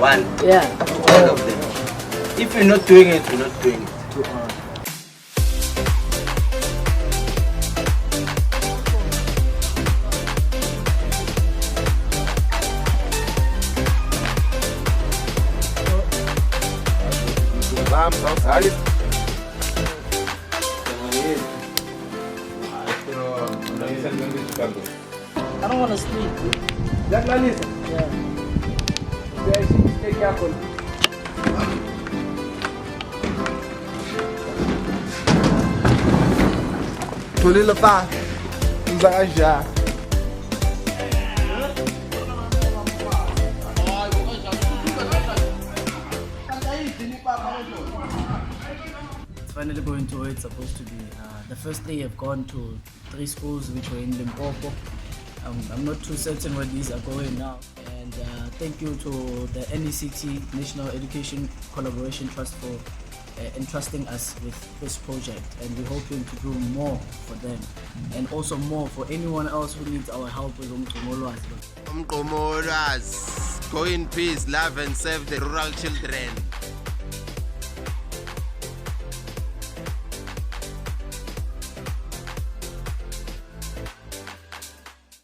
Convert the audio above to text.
One. Yeah. All of them. If you're not doing it, you're not doing it. I don't want to sleep. That man is. Yeah. Take careful. Tulila pa. Usa já. It's finally going to where it's supposed to be. The first day I've gone to 3 schools which were in Limpopo. I'm not too certain where these are going now. And thank you to the NECT, National Education Collaboration Trust, for entrusting us with this project. And we're hoping to do more for them. And also more for anyone else who needs our help with Umgqomolwazi. Umgqomolwazi, go in peace, love and serve the rural children.